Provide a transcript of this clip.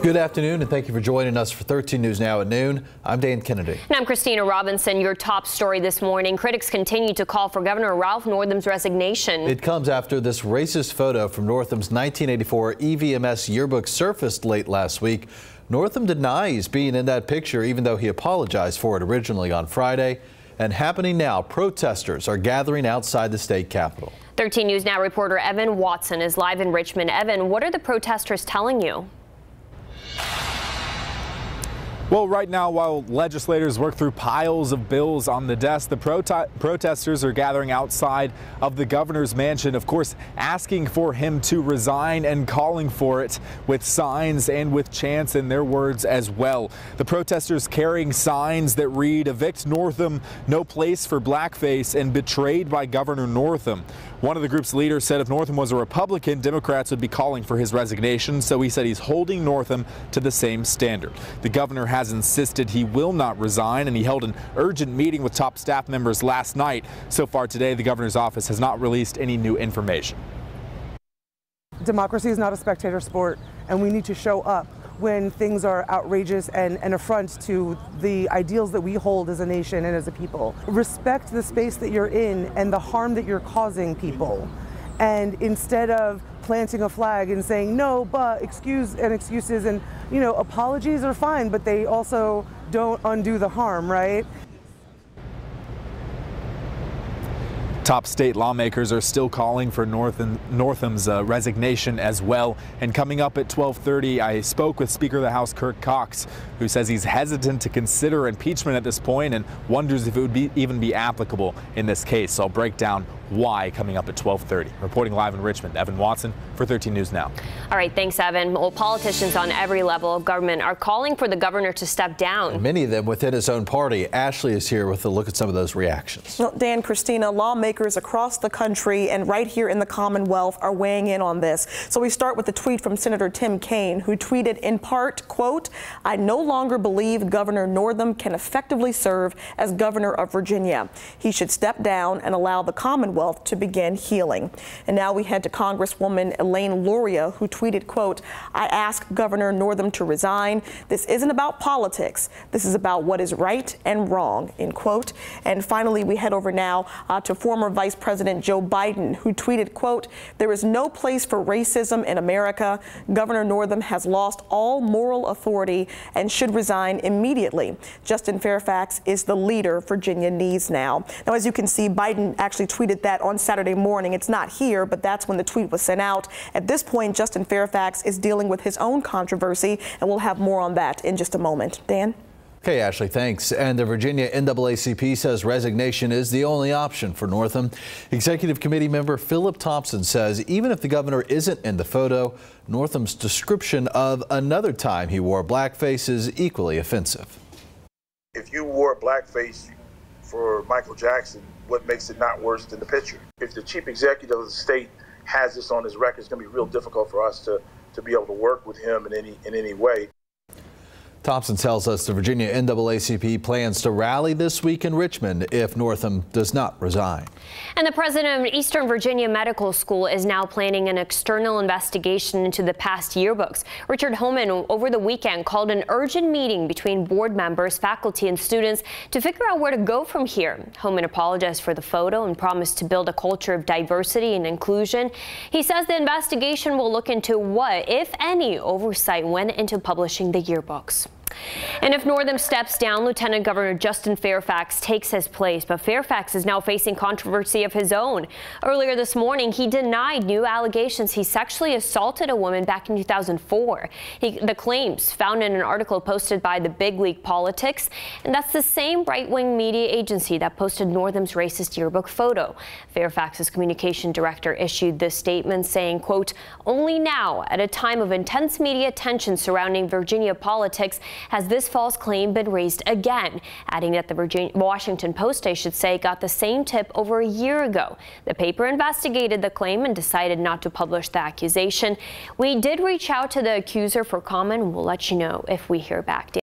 Good afternoon, and thank you for joining us for 13 News Now at noon. I'm Dan Kennedy. And I'm Christina Robinson. Your top story this morning. Critics continue to call for Governor Ralph Northam's resignation. It comes after this racist photo from Northam's 1984 EVMS yearbook surfaced late last week. Northam denies being in that picture, even though he apologized for it originally on Friday. And happening now, protesters are gathering outside the state capitol. 13 News Now reporter Evan Watson is live in Richmond. Evan, what are the protesters telling you? Well, right now, while legislators work through piles of bills on the desk, the protesters are gathering outside of the governor's mansion, of course, asking for him to resign and calling for it with signs and with chants in their words as well. The protesters carrying signs that read, "Evict Northam, no place for blackface," and "Betrayed by Governor Northam." One of the group's leaders said if Northam was a Republican, Democrats would be calling for his resignation, so he said he's holding Northam to the same standard. The governor has insisted he will not resign, and he held an urgent meeting with top staff members last night. So far today, the governor's office has not released any new information. Democracy is not a spectator sport, and we need to show up when things are outrageous and an affront to the ideals that we hold as a nation and as a people. Respect the space that you're in and the harm that you're causing people. And instead of planting a flag and saying no, but excuses and, you know, apologies are fine, but they also don't undo the harm, right? Top state lawmakers are still calling for Northam's resignation as well. And coming up at 12:30, I spoke with Speaker of the House Kirk Cox, who says he's hesitant to consider impeachment at this point and wonders if it would even be applicable in this case. So I'll break down why coming up at 12:30. Reporting live in Richmond, Evan Watson for 13 News Now. All right, thanks, Evan. Well, politicians on every level of government are calling for the governor to step down. And many of them within his own party. Ashley is here with a look at some of those reactions. Well, Dan, Christina, lawmakers across the country and right here in the Commonwealth are weighing in on this. So we start with a tweet from Senator Tim Kaine, who tweeted in part, quote, "I no longer believe Governor Northam can effectively serve as governor of Virginia. He should step down and allow the Commonwealth to begin healing." And now we head to Congresswoman Elaine Luria, who tweeted, quote, "I ask Governor Northam to resign. This isn't about politics. This is about what is right and wrong," end quote. And finally, we head over now to former Vice President Joe Biden, who tweeted, quote, "There is no place for racism in America. Governor Northam has lost all moral authority and should resign immediately. Justin Fairfax is the leader Virginia needs now." Now, as you can see, Biden actually tweeted that on Saturday morning. It's not here, but that's when the tweet was sent out. At this point, Justin Fairfax is dealing with his own controversy, and we'll have more on that in just a moment. Dan? Okay, Ashley, thanks. And the Virginia NAACP says resignation is the only option for Northam. Executive Committee member Philip Thompson says even if the governor isn't in the photo, Northam's description of another time he wore blackface is equally offensive. If you wore blackface for Michael Jackson, what makes it not worse than the picture? If the chief executive of the state has this on his record, it's going to be real difficult for us to be able to work with him in any way. Thompson tells us the Virginia NAACP plans to rally this week in Richmond if Northam does not resign. And the president of Eastern Virginia Medical School is now planning an external investigation into the past yearbooks. Richard Homan over the weekend called an urgent meeting between board members, faculty and students to figure out where to go from here. Homan apologized for the photo and promised to build a culture of diversity and inclusion. He says the investigation will look into what, if any, oversight went into publishing the yearbooks. And if Northam steps down, Lieutenant Governor Justin Fairfax takes his place. But Fairfax is now facing controversy of his own. Earlier this morning, he denied new allegations he sexually assaulted a woman back in 2004. The claims found in an article posted by the Big League Politics, and that's the same right-wing media agency that posted Northam's racist yearbook photo. Fairfax's communication director issued this statement saying, quote, "Only now, at a time of intense media attention surrounding Virginia politics, has this false claim been raised again," adding that the Washington Post, I should say, got the same tip over a year ago. The paper investigated the claim and decided not to publish the accusation. We did reach out to the accuser for comment. We'll let you know if we hear back.